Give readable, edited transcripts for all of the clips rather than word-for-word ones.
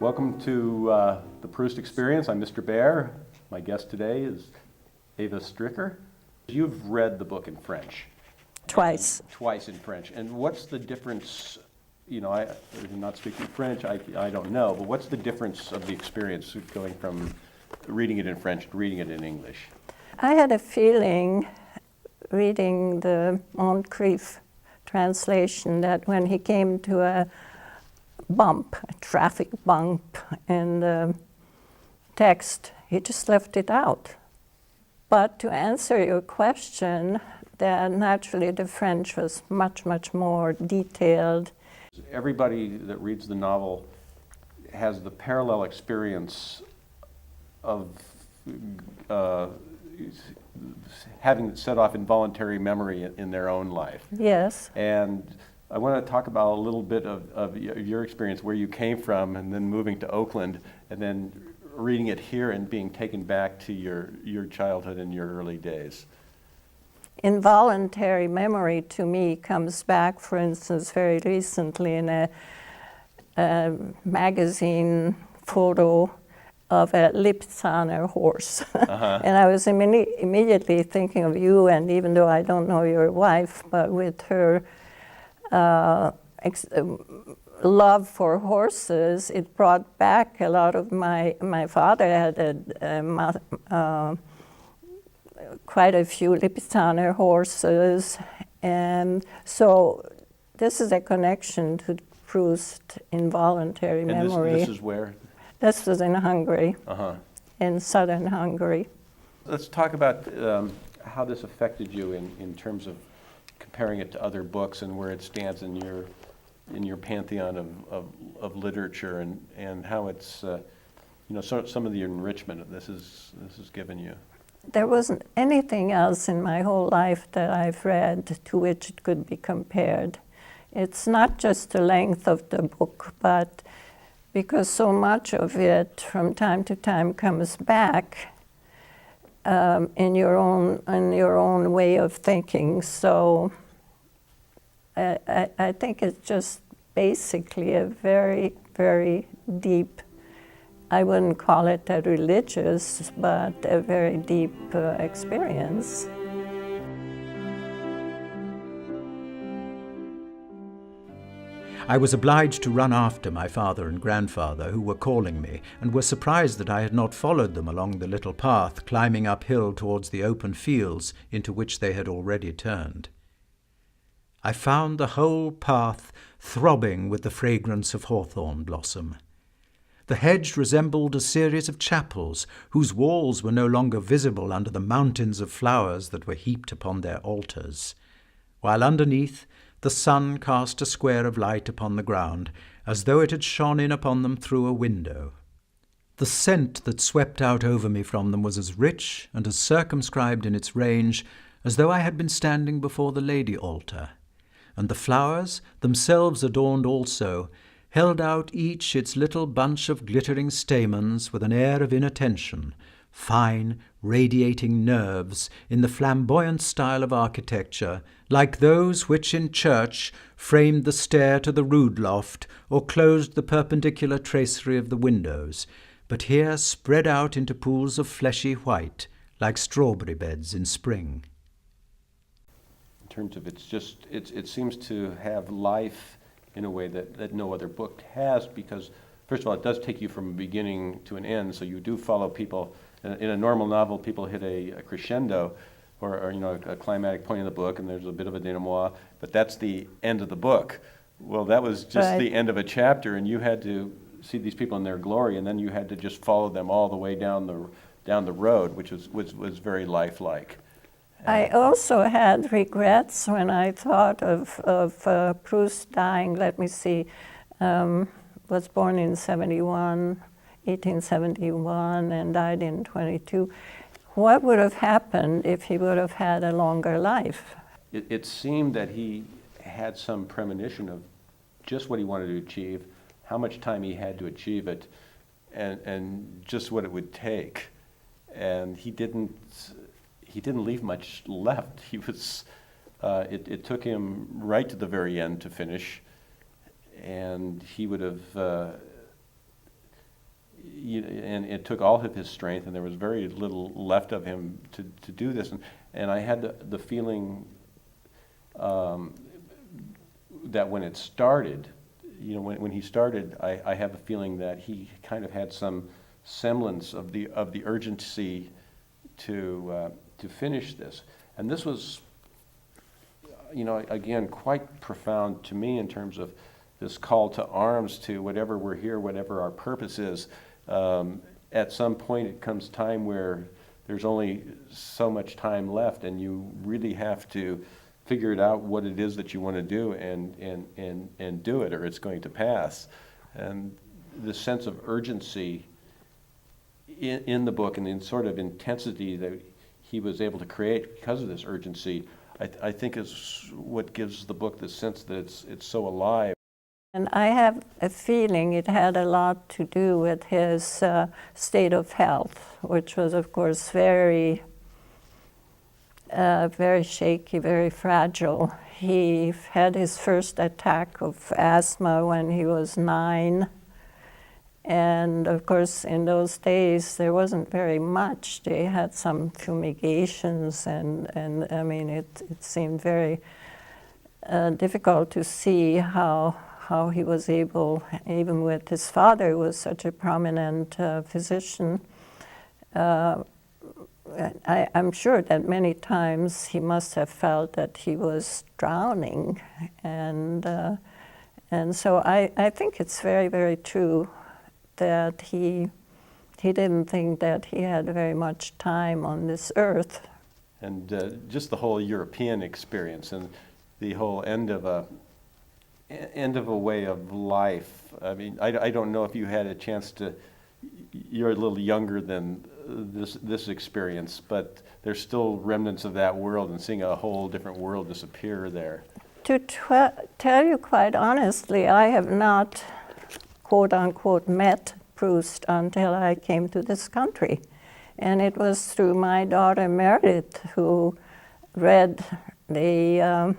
Welcome to the Proust Experience. I'm Mr. Baer. My guest today is Eva Stricker. You've read the book in French. Twice. Twice in French. And what's the difference? You know, I'm not speaking French, I don't know, but what's the difference of the experience going from reading it in French to reading it in English? I had a feeling reading the Moncrief translation that when he came to a traffic bump in the text, he just left it out. But to answer your question, then naturally the French was much, much more detailed. Everybody that reads the novel has the parallel experience of having set off involuntary memory in their own life. Yes. And I want to talk about a little bit of your experience, where you came from, and then moving to Oakland, and then reading it here and being taken back to your childhood and your early days. Involuntary memory to me comes back, for instance, very recently in a magazine photo of a Lipizzaner horse. Uh-huh. And I was immediately thinking of you, and even though I don't know your wife, but with her love for horses, it brought back a lot of my father had quite a few Lipizzaner horses, and so this is a connection to Proust involuntary memory. And this is where? This was in Hungary, in southern Hungary. Let's talk about how this affected you in terms of comparing it to other books and where it stands in your pantheon of literature, and how it's some of the enrichment that this has given you. There wasn't anything else in my whole life that I've read to which it could be compared. It's not just the length of the book, but because so much of it from time to time comes back in your own way of thinking. So I think it's just basically a very, very deep, I wouldn't call it a religious, but a very deep experience. I was obliged to run after my father and grandfather, who were calling me, and were surprised that I had not followed them along the little path climbing uphill towards the open fields into which they had already turned. I found the whole path throbbing with the fragrance of hawthorn blossom. The hedge resembled a series of chapels whose walls were no longer visible under the mountains of flowers that were heaped upon their altars, while underneath the sun cast a square of light upon the ground, as though it had shone in upon them through a window. The scent that swept out over me from them was as rich and as circumscribed in its range as though I had been standing before the Lady Altar, and the flowers, themselves adorned also, held out each its little bunch of glittering stamens with an air of inattention, fine, radiating nerves in the flamboyant style of architecture, like those which in church framed the stair to the rood loft or closed the perpendicular tracery of the windows, but here spread out into pools of fleshy white, like strawberry beds in spring. In terms of it seems to have life in a way that no other book has, because first of all, it does take you from a beginning to an end, so you do follow people. In a normal novel, people hit a crescendo or a climatic point in the book, and there's a bit of a denouement, but that's the end of the book. Well, that was just right. The end of a chapter, and you had to see these people in their glory, and then you had to just follow them all the way down the road, which was very lifelike. I also had regrets when I thought of Proust dying. Let me see, was born in 1871, and died in 22. What would have happened if he would have had a longer life? It seemed that he had some premonition of just what he wanted to achieve, how much time he had to achieve it, and just what it would take. And he didn't leave much left. He was It took him right to the very end to finish, and he would have and it took all of his strength, and there was very little left of him to do this. And I had the feeling that when it started, when he started, I have a feeling that he kind of had some semblance of the urgency to finish this. And this was, again, quite profound to me in terms of this call to arms to whatever we're here, whatever our purpose is. At some point it comes time where there's only so much time left, and you really have to figure it out what it is that you want to do and do it, or it's going to pass. And the sense of urgency in the book and the sort of intensity that he was able to create because of this urgency, I think is what gives the book the sense that it's so alive. And I have a feeling it had a lot to do with his state of health, which was, of course, very shaky, very fragile. He had his first attack of asthma when he was 9. And of course, in those days, there wasn't very much. They had some fumigations, and I mean, it seemed very difficult to see how he was able, even with his father, who was such a prominent physician. I'm sure that many times he must have felt that he was drowning, and so I think it's very, very true that he didn't think that he had very much time on this earth. And just the whole European experience and the whole end of a way of life. I mean, I don't know if you had a chance to. You're a little younger than this experience, but there's still remnants of that world, and seeing a whole different world disappear there. To tell you quite honestly, I have not, quote unquote, met Proust until I came to this country. And it was through my daughter Meredith, who read the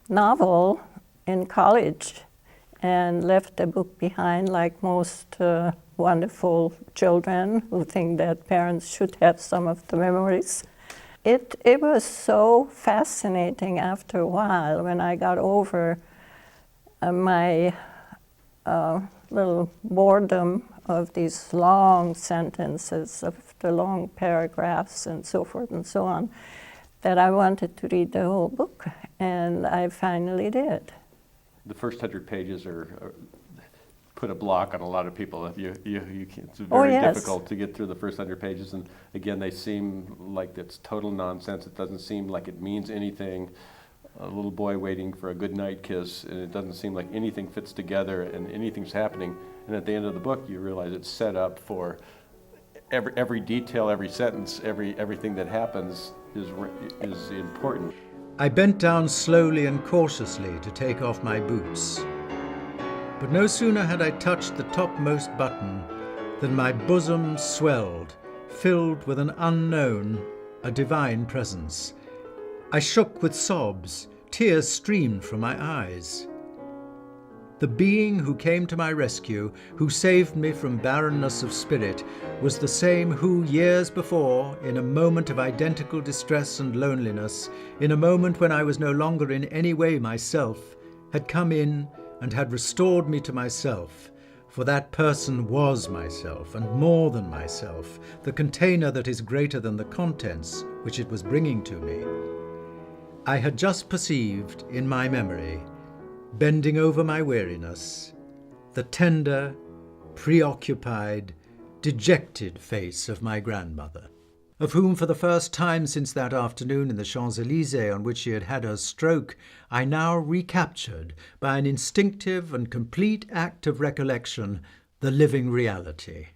novel in college and left the book behind, like most wonderful children who think that parents should have some of the memories. It was so fascinating after a while when I got over my little boredom of these long sentences, of the long paragraphs and so forth and so on, that I wanted to read the whole book, and I finally did. The first 100 pages put a block on a lot of people. It's very yes. difficult to get through the first 100 pages, and again, they seem like it's total nonsense. It doesn't seem like it means anything. A little boy waiting for a goodnight kiss, and it doesn't seem like anything fits together and anything's happening. And at the end of the book, you realize it's set up for every detail, every sentence, everything that happens is important. I bent down slowly and cautiously to take off my boots. But no sooner had I touched the topmost button than my bosom swelled, filled with an unknown, a divine presence. I shook with sobs, tears streamed from my eyes. The being who came to my rescue, who saved me from barrenness of spirit, was the same who, years before, in a moment of identical distress and loneliness, in a moment when I was no longer in any way myself, had come in and had restored me to myself. For that person was myself, and more than myself, the container that is greater than the contents which it was bringing to me. I had just perceived, in my memory, bending over my weariness, the tender, preoccupied, dejected face of my grandmother, of whom for the first time since that afternoon in the Champs-Élysées on which she had had her stroke, I now recaptured, by an instinctive and complete act of recollection, the living reality.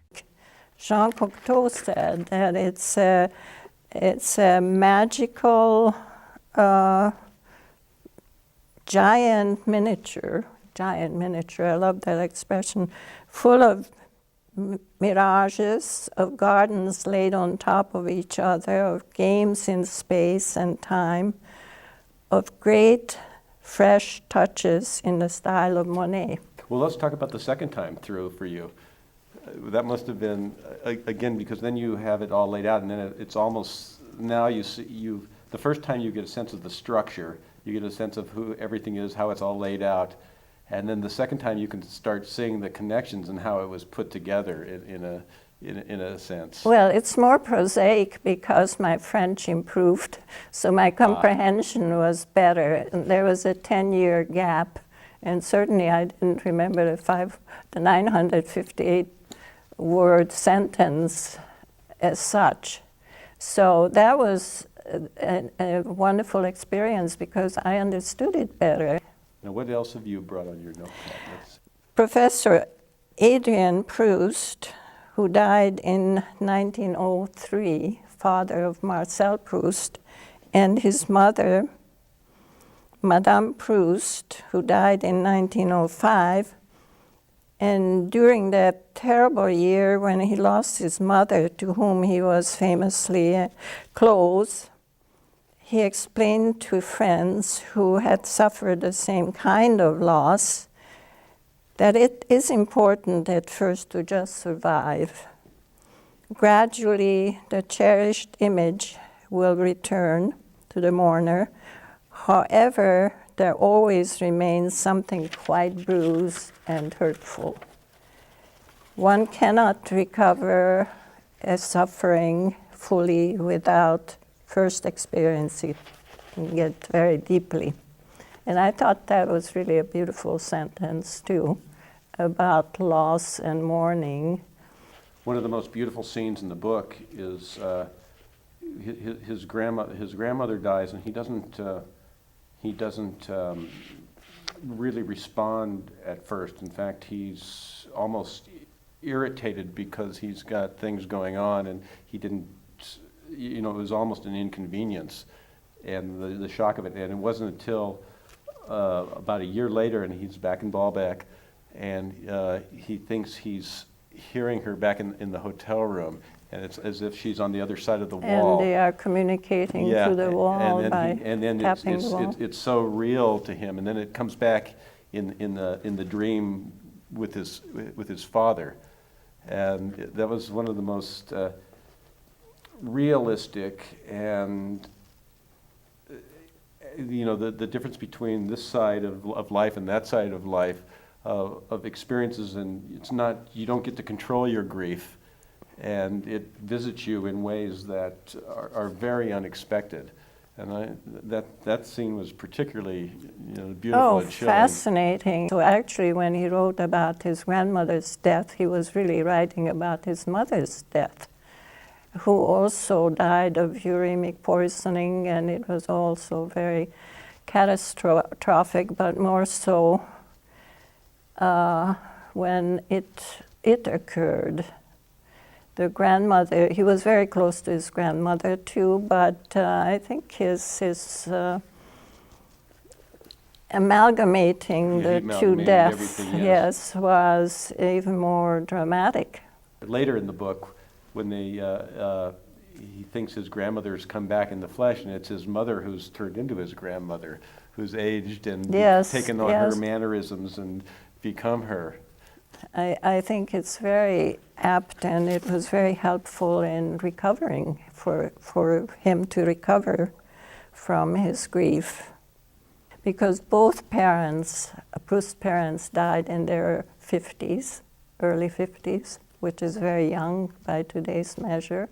Jean Cocteau said that it's a magical giant miniature, I love that expression, full of mirages, of gardens laid on top of each other, of games in space and time, of great fresh touches in the style of Monet. Well, let's talk about the second time through for you. That must have been, again, because then you have it all laid out, and then it's almost, now you see, the first time you get a sense of the structure, you get a sense of who everything is, how it's all laid out, and then the second time you can start seeing the connections and how it was put together in a sense. Well, it's more prosaic because my French improved, so my comprehension was better. And there was a 10-year gap, and certainly I didn't remember the 958 word sentence as such. So that was a wonderful experience because I understood it better. Now, what else have you brought on your notepad? Professor Adrian Proust, who died in 1903, father of Marcel Proust, and his mother, Madame Proust, who died in 1905. And during that terrible year when he lost his mother, to whom he was famously close, he explained to friends who had suffered the same kind of loss that it is important at first to just survive. Gradually, the cherished image will return to the mourner. However, there always remains something quite bruised and hurtful. One cannot recover a suffering fully without first experiencing it very deeply. And I thought that was really a beautiful sentence too, about loss and mourning. One of the most beautiful scenes in the book is his grandmother dies, and he doesn't really respond at first. In fact, he's almost irritated because he's got things going on, and he didn't, it was almost an inconvenience, and the shock of it. And it wasn't until about a year later, and he's back in Baalbek, and he thinks he's hearing her back in the hotel room, and it's as if she's on the other side of the wall. And they are communicating through the wall and then tapping the wall. it's so real to him, and then it comes back in the dream with his father, and that was one of the most realistic, and the difference between this side of life and that side of life, of experiences, and it's not, you don't get to control your grief, and it visits you in ways that are very unexpected. And that scene was particularly beautiful and chilling. Fascinating. So actually, when he wrote about his grandmother's death, he was really writing about his mother's death, who also died of uremic poisoning, and it was also very catastrophic, but more so when it occurred. The grandmother, he was very close to his grandmother too, but I think his amalgamating the two deaths, yes, was even more dramatic. Later in the book, when he thinks his grandmother's come back in the flesh, and it's his mother who's turned into his grandmother, who's aged and taken on her mannerisms and become her. I think it's very apt, and it was very helpful in recovering, for him to recover from his grief. Because both parents, Proust's parents, died in their 50s, early 50s, which is very young by today's measure.